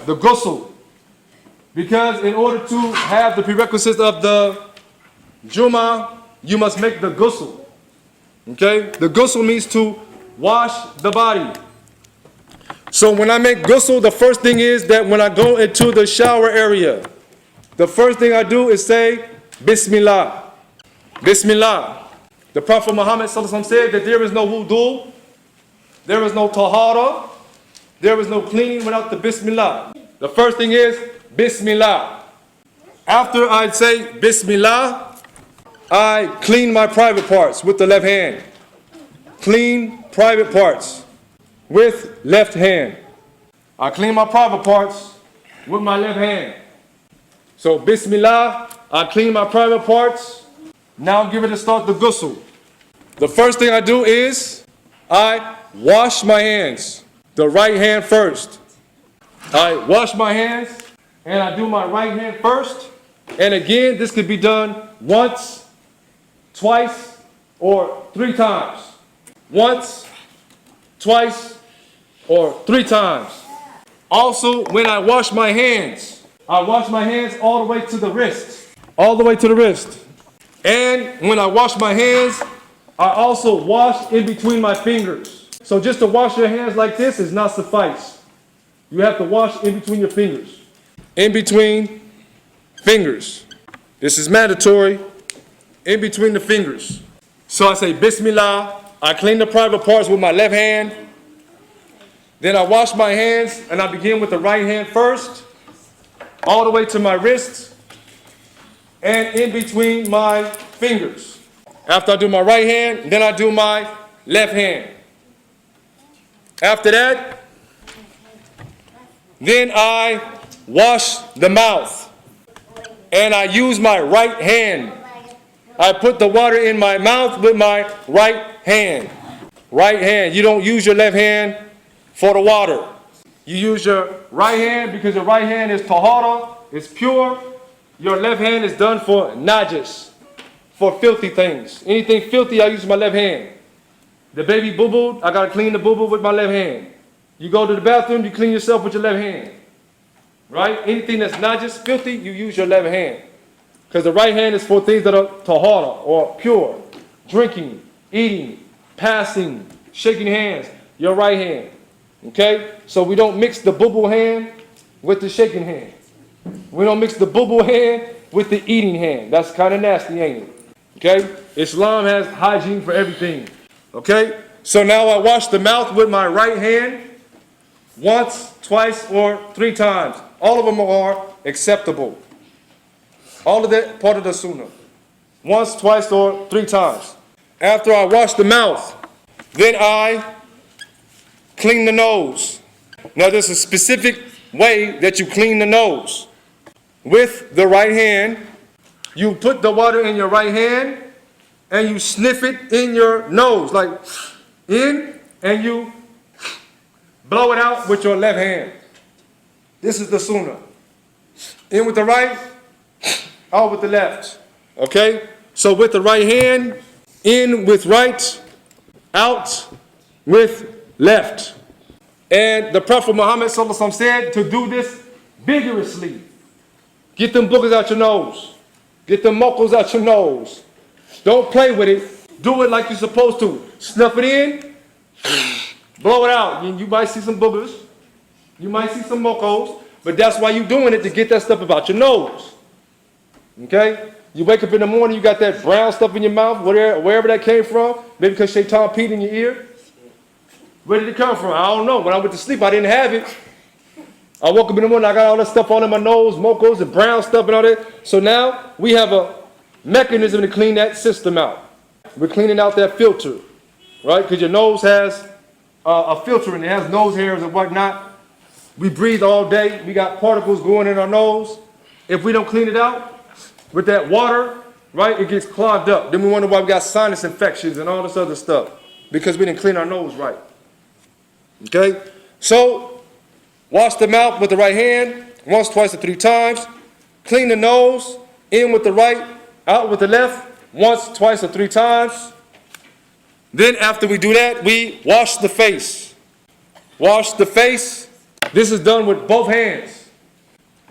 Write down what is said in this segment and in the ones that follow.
the ghusl. Because in order to have the prerequisites of the Jummah, you must make the ghusl. Okay? The ghusl means to wash the body. So when I make ghusl, the first thing is that when I go into the shower area, the first thing I do is say, Bismillah. Bismillah. The Prophet Muhammad said that there is no wudu, there is no tahara, there is no cleaning without the Bismillah. The first thing is Bismillah. After I say Bismillah, I clean my private parts with the left hand. Clean private parts with left hand. I clean my private parts with my left hand. So Bismillah, I clean my private parts. Now give it a start the ghusl. The first thing I do is I wash my hands. The right hand first. I wash my hands and I do my right hand first. And again, this could be done once, twice, or 3 times. Once, twice, or 3 times. Also, when I wash my hands all the way to the wrist. All the way to the wrist. And when I wash my hands, I also wash in between my fingers. So just to wash your hands like this is not suffice. You have to wash in between your fingers. In between fingers. This is mandatory. In between the fingers. So I say Bismillah. I clean the private parts with my left hand. Then I wash my hands and I begin with the right hand first. All the way to my wrist. And in between my fingers. After I do my right hand, then I do my left hand. After that, then I wash the mouth. And I use my right hand. I put the water in my mouth with my right hand. Right hand. You don't use your left hand for the water. You use your right hand because your right hand is tahara, it's pure. Your left hand is done for najis, for filthy things. Anything filthy, I use my left hand. The baby boo-boo, I gotta clean the boo-boo with my left hand. You go to the bathroom, you clean yourself with your left hand. Right? Anything that's najis, filthy, you use your left hand. Because the right hand is for things that are tahara, or pure. Drinking, eating, passing, shaking hands, your right hand. Okay? So we don't mix the boo-boo hand with the shaking hand. We don't mix the boo-boo hand with the eating hand. That's kind of nasty, ain't it? Okay? Islam has hygiene for everything. Okay? So now I wash the mouth with my right hand once, twice, or 3 times. All of them are acceptable. All of that part of the sunnah. Once, twice, or 3 times. After I wash the mouth, then I clean the nose. Now there's a specific way that you clean the nose. With the right hand, you put the water in your right hand and you sniff it in your nose, like in, and you blow it out with your left hand. This is the sunnah. In with the right, out with the left. Okay? So with the right hand, in with right, out with left. And the Prophet Muhammad said to do this vigorously. Get them boogers out your nose. Get them mokos out your nose. Don't play with it. Do it like you're supposed to. Snuff it in, blow it out. You might see some boogers. You might see some mokos. But that's why you're doing it, to get that stuff about your nose. Okay? You wake up in the morning, you got that brown stuff in your mouth, wherever that came from. Maybe because Shaitan peed in your ear. Where did it come from? I don't know. When I went to sleep, I didn't have it. I woke up in the morning, I got all that stuff all in my nose, mokos and brown stuff and all that. So now we have a mechanism to clean that system out. We're cleaning out that filter, right? Because your nose has a filter and it has nose hairs and whatnot. We breathe all day. We got particles going in our nose. If we don't clean it out with that water, right, it gets clogged up. Then we wonder why we got sinus infections and all this other stuff. Because we didn't clean our nose right. Okay? So, wash the mouth with the right hand, once, twice, or 3 times. Clean the nose, in with the right, out with the left, once, twice, or 3 times. Then after we do that, we wash the face. Wash the face This is done with both hands,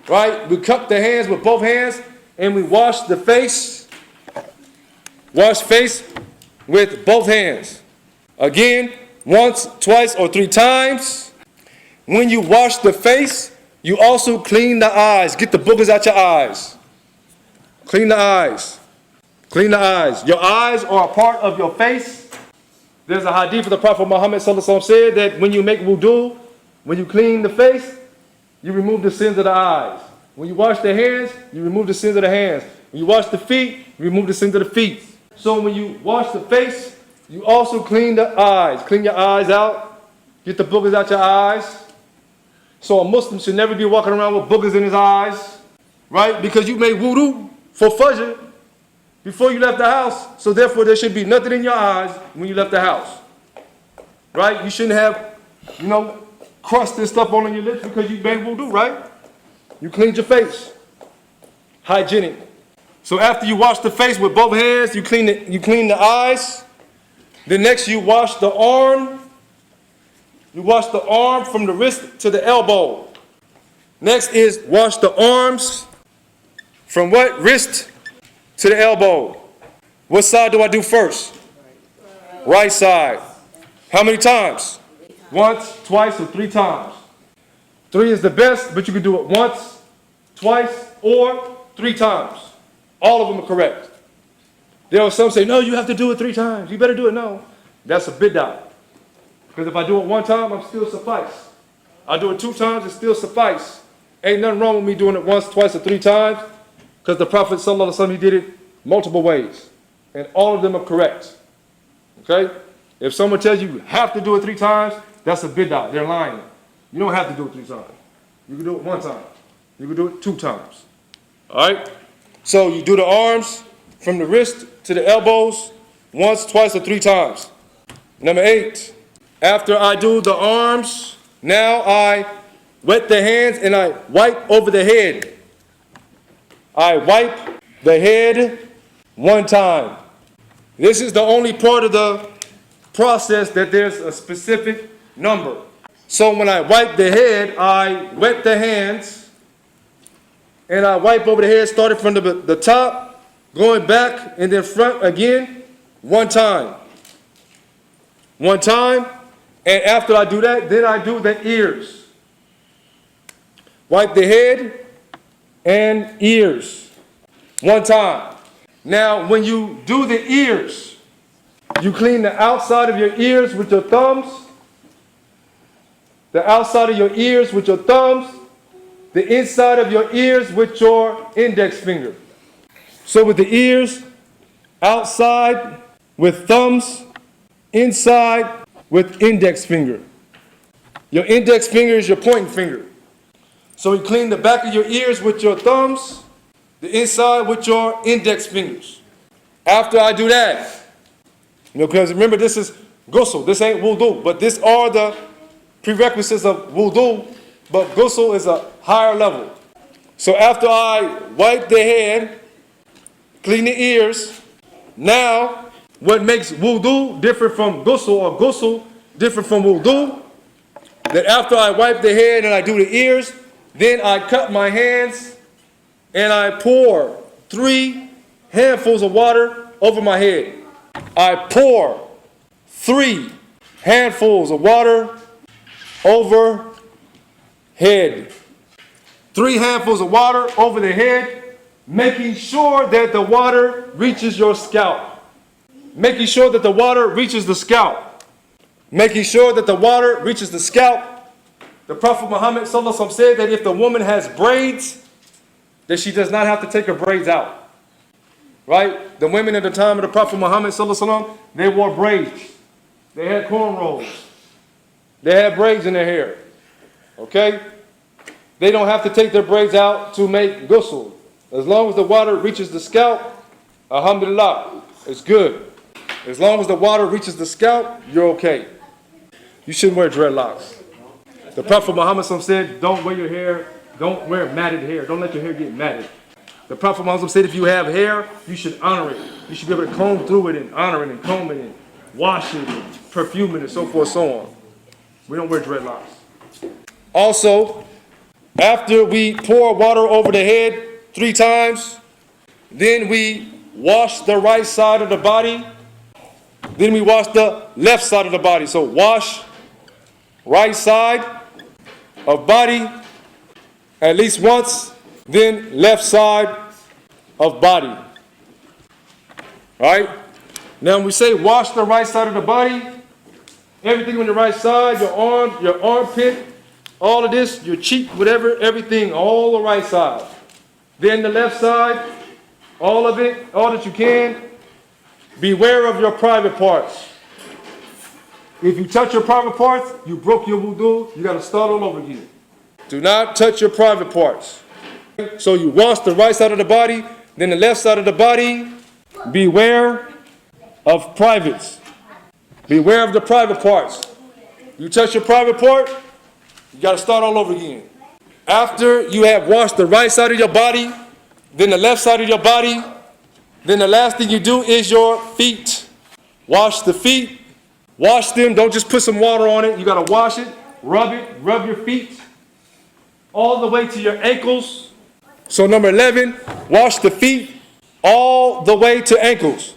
right? We cup the hands with both hands and we wash the face. Wash face with both hands. Again, once, twice, or 3 times. When you wash the face, you also clean the eyes. Get the boogers out your eyes. Clean the eyes. Clean the eyes. Your eyes are a part of your face. There's a hadith of the Prophet Muhammad ﷺ said that when you make wudu, when you clean the face, you remove the sins of the eyes. When you wash the hands, you remove the sins of the hands. When you wash the feet, you remove the sins of the feet. So when you wash the face, you also clean the eyes. Clean your eyes out. Get the boogers out your eyes. So a Muslim should never be walking around with boogers in his eyes, right? Because you made wudu for fajr before you left the house. So therefore there should be nothing in your eyes when you left the house, right? You shouldn't have, crust and stuff on your lips because you made wudu, right? You cleaned your face. Hygienic. So after you wash the face with both hands, you clean the eyes. Then next you wash the arm. You wash the arm from the wrist to the elbow. Next is wash the arms from what? Wrist to the elbow. What side do I do first? Right side. How many times? Once, twice, or 3 times. 3 is the best, but you can do it once, twice, or 3 times. All of them are correct. There are some say, no, you have to do it 3 times. You better do it. No. That's a bid'ah. Because if I do it 1 time, I'm still suffice. I do it 2 times, it still suffice. Ain't nothing wrong with me doing it once, twice, or 3 times. Because the Prophet ﷺ, he did it multiple ways. And all of them are correct. Okay? If someone tells you you have to do it 3 times, that's a bid'ah. They're lying. You don't have to do it 3 times. You can do it 1 time. You can do it 2 times. All right? So you do the arms from the wrist to the elbows once, twice, or 3 times. Number 8. After I do the arms, now I wet the hands and I wipe over the head. I wipe the head 1 time. This is the only part of the process that there's a specific number. So when I wipe the head, I wet the hands and I wipe over the head, starting from the top, going back and then front again, 1 time. 1 time. And after I do that, then I do the ears. Wipe the head and ears 1 time. Now, when you do the ears, you clean the outside of your ears with your thumbs, the outside of your ears with your thumbs, the inside of your ears with your index finger. So with the ears, outside with thumbs, inside with index finger. Your index finger is your pointing finger. So you clean the back of your ears with your thumbs, the inside with your index fingers. After I do that, because remember this is ghusl, this ain't wudu, but these are the prerequisites of wudu, but ghusl is a higher level. So after I wipe the head, clean the ears, now what makes wudu different from ghusl, or ghusl different from wudu, that after I wipe the head and I do the ears, then I cup my hands and I pour 3 handfuls of water over my head. I pour 3 handfuls of water over head. 3 handfuls of water over the head, making sure that the water reaches your scalp. Making sure that the water reaches the scalp. Making sure that the water reaches the scalp. The Prophet Muhammad ﷺ said that if the woman has braids, that she does not have to take her braids out. Right? The women at the time of the Prophet Muhammad ﷺ, they wore braids. They had cornrows. They had braids in their hair. Okay? They don't have to take their braids out to make ghusl. As long as the water reaches the scalp, alhamdulillah, it's good. As long as the water reaches the scalp, you're okay. You shouldn't wear dreadlocks. The Prophet Muhammad said, don't wear your hair, don't wear matted hair. Don't let your hair get matted. The Prophet Muhammad said if you have hair, you should honor it. You should be able to comb through it and honor it and comb it and wash it and perfume it and so forth and so on. We don't wear dreadlocks. Also, after we pour water over the head 3 times, then we wash the right side of the body, then we wash the left side of the body. So wash right side of body at least once, then left side of body. All right? Now when we say wash the right side of the body, everything on the right side, your arm, your armpit, all of this, your cheek, whatever, everything, all the right side. Then the left side, all of it, all that you can. Beware of your private parts. If you touch your private parts, you broke your wudu, you got to start all over again. Do not touch your private parts. So you wash the right side of the body, then the left side of the body. Beware of privates. Beware of the private parts. You touch your private part, you got to start all over again. After you have washed the right side of your body, then the left side of your body, then the last thing you do is your feet. Wash the feet. Wash them. Don't just put some water on it. You got to wash it, rub your feet all the way to your ankles. So number 11, wash the feet all the way to ankles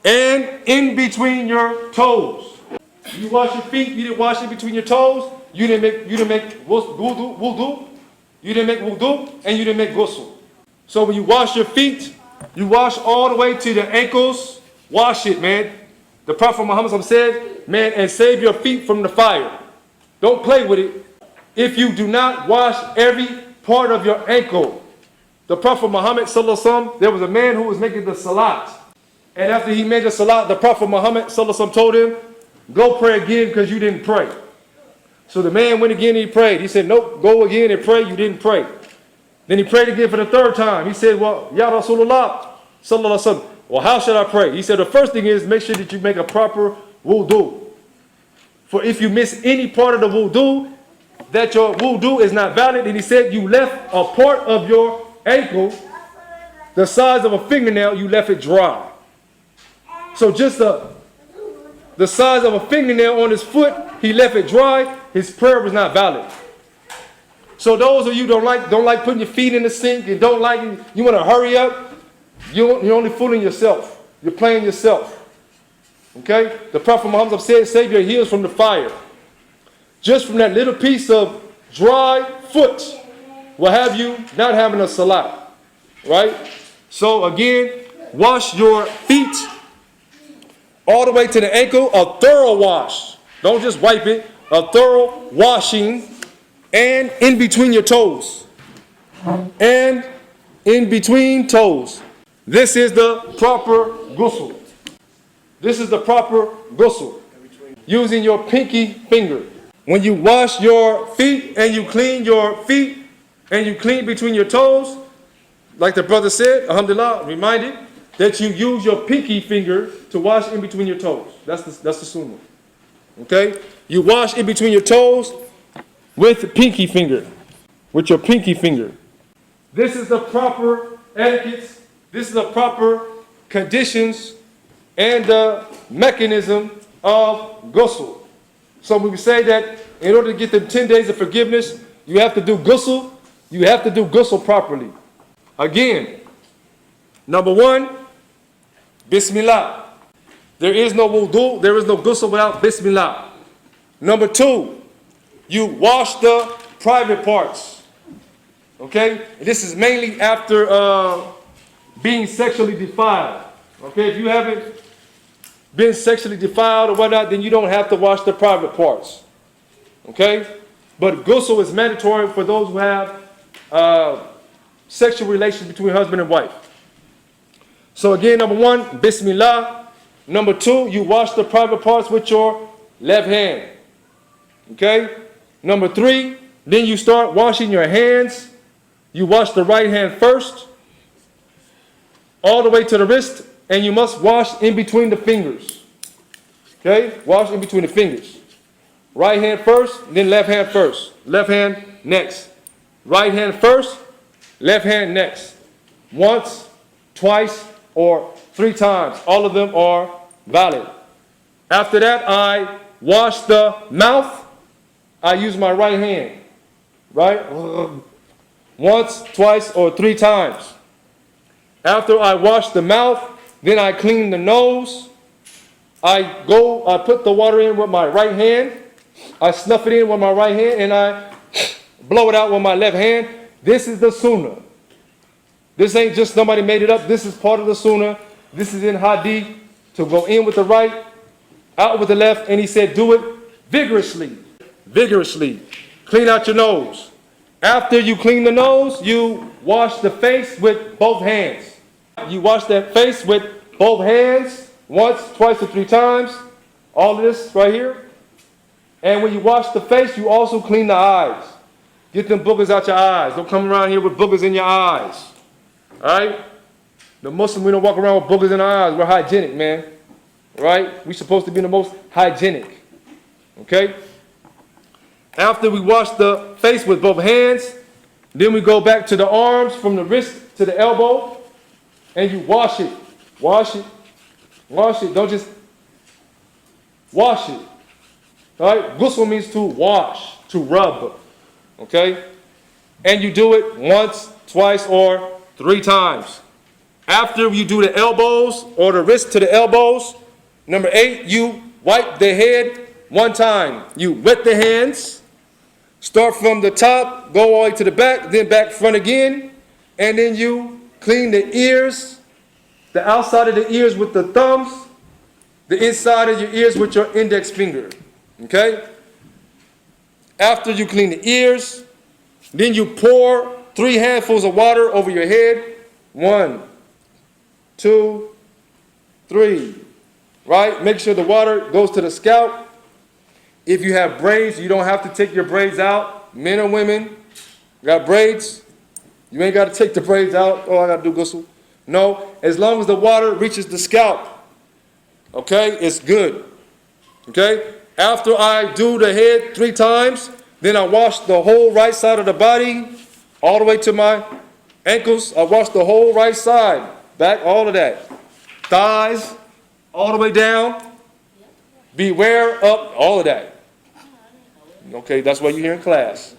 and in between your toes. You wash your feet, you didn't wash it between your toes, you didn't make wudu, you didn't make wudu, and you didn't make ghusl. So when you wash your feet, you wash all the way to the ankles. Wash it, man. The Prophet Muhammad said, man, and save your feet from the fire. Don't play with it. If you do not wash every part of your ankle. The Prophet Muhammad, there was a man who was making the salat. And after he made the salat, the Prophet Muhammad told him, go pray again because you didn't pray. So the man went again and he prayed. He said, nope, go again and pray, you didn't pray. Then he prayed again for the 3rd time. He said, well, Ya Rasulullah, sallallahu alaihi wasallam, well, how should I pray? He said, the first thing is make sure that you make a proper wudu. For if you miss any part of the wudu, that your wudu is not valid. And he said, you left a part of your ankle, the size of a fingernail, you left it dry. So just the size of a fingernail on his foot, he left it dry. His prayer was not valid. So those of you don't like putting your feet in the sink and you want to hurry up, you're only fooling yourself. You're playing yourself. Okay? The Prophet Muhammad said, save your heels from the fire. Just from that little piece of dry foot will have you not having a salat. Right? So again, wash your feet all the way to the ankle, a thorough wash. Don't just wipe it. A thorough washing and in between your toes. And in between toes. This is the proper ghusl. This is the proper ghusl. Using your pinky finger. When you wash your feet and you clean your feet and you clean between your toes, like the brother said, alhamdulillah, reminded that you use your pinky finger to wash in between your toes. That's the sunnah. Okay? You wash in between your toes with the pinky finger. With your pinky finger. This is the proper etiquette. This is the proper conditions and the mechanism of ghusl. So we say that in order to get the 10 days of forgiveness, you have to do ghusl. You have to do ghusl properly. Again, number 1, Bismillah. There is no wudu, there is no ghusl without Bismillah. Number 2, you wash the private parts. Okay? This is mainly after being sexually defiled. Okay? If you haven't been sexually defiled or whatnot, then you don't have to wash the private parts. Okay? But ghusl is mandatory for those who have sexual relations between husband and wife. So again, number 1, Bismillah. Number 2, you wash the private parts with your left hand. Okay? Number 3, then you start washing your hands. You wash the right hand first, all the way to the wrist, and you must wash in between the fingers. Okay? Wash in between the fingers. Right hand first, then left hand first. Left hand next. Right hand first, left hand next. Once, twice, or 3 times. All of them are valid. After that, I wash the mouth. I use my right hand. right? Once, twice, or 3 times. After I wash the mouth, then I clean the nose. I put the water in with my right hand. I snuff it in with my right hand, and I blow it out with my left hand. This is the sunnah. This ain't just somebody made it up. This is part of the sunnah. This is in hadith, to go in with the right, out with the left, and he said do it vigorously. Vigorously. Clean out your nose. After you clean the nose, you wash the face with both hands. You wash that face with both hands once, twice, or 3 times. All of this right here. And when you wash the face, you also clean the eyes. Get them boogers out your eyes. Don't come around here with boogers in your eyes. All right? The Muslim, we don't walk around with boogers in our eyes. We're hygienic, man. Right? We're supposed to be the most hygienic. Okay? After we wash the face with both hands, then we go back to the arms from the wrist to the elbow, and you wash it. Wash it. Wash it. Don't just wash it. All right? Ghusl means to wash, to rub. Okay? And you do it once, twice, or 3 times. After you do the elbows or the wrist to the elbows, number 8, you wipe the head 1 time. You wet the hands. Start from the top, go all the way to the back, then back front again, and then you clean the ears, the outside of the ears with the thumbs, the inside of your ears with your index finger. Okay? After you clean the ears, then you pour 3 handfuls of water over your head. 1, 2, 3. Right? Make sure the water goes to the scalp. If you have braids, you don't have to take your braids out. Men or women, you got braids, you ain't got to take the braids out. Oh, I got to do ghusl. No, as long as the water reaches the scalp, okay, it's good. Okay? After I do the head 3 times, then I wash the whole right side of the body, all the way to my ankles. I wash the whole right side, back, all of that. Thighs, all the way down. Beware of all of that. Okay, that's why you're here in class.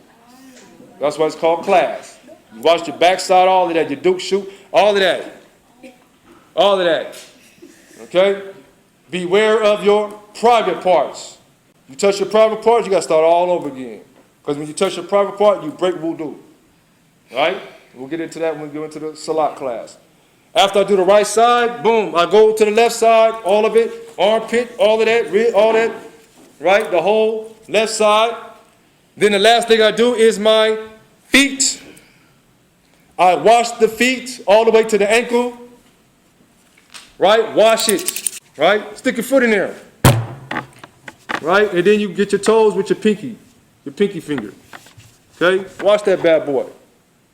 That's why it's called class. You wash your backside, all of that, your duke shoot, all of that. All of that. Okay? Beware of your private parts. You touch your private parts, you got to start all over again. Because when you touch your private part, you break wudu. Right? We'll get into that when we go into the salat class. After I do the right side, boom, I go to the left side, all of it, armpit, all of that, all that, right? The whole left side. Then the last thing I do is my feet. I wash the feet all the way to the ankle, right? Wash it, right? Stick your foot in there, right? And then you get your toes with your pinky finger, okay? Wash that bad boy.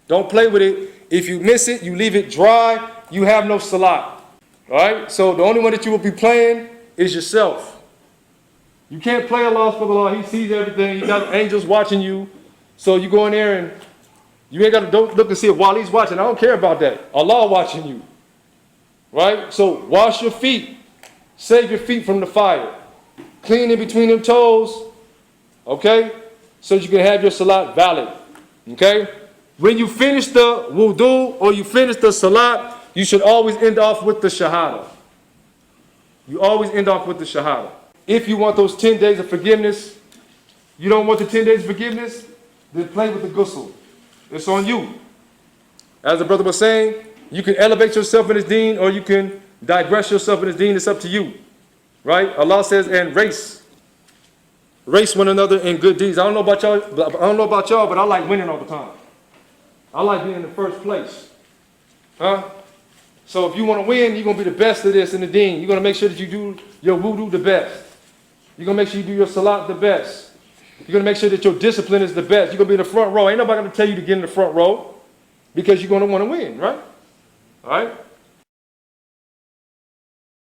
Don't play with it. If you miss it, you leave it dry, you have no salat. All right? So the only one that you will be playing is yourself. You can't play Allah for Allah. He sees everything. He got angels watching you. So you go in there and you ain't got to look and see if Wali's watching. I don't care about that. Allah watching you. Right? So wash your feet. Save your feet from the fire. Clean in between them toes. Okay? So you can have your salat valid. Okay? When you finish the wudu or you finish the salat, you should always end off with the shahada. You always end off with the shahada. If you want those 10 days of forgiveness, you don't want the 10 days of forgiveness, then play with the ghusl. It's on you. As the brother was saying, you can elevate yourself in his deen or you can digress yourself in his deen. It's up to you. Right? Allah says, and race one another in good deeds. I don't know about y'all, but I like winning all the time. I like being in the first place. Huh? So if you want to win, you're going to be the best of this in the deen. You're going to make sure that you do your wudu the best. You're going to make sure you do your salat the best. You're going to make sure that your discipline is the best. You're going to be in the front row. Ain't nobody going to tell you to get in the front row because you're going to want to win, right? All right?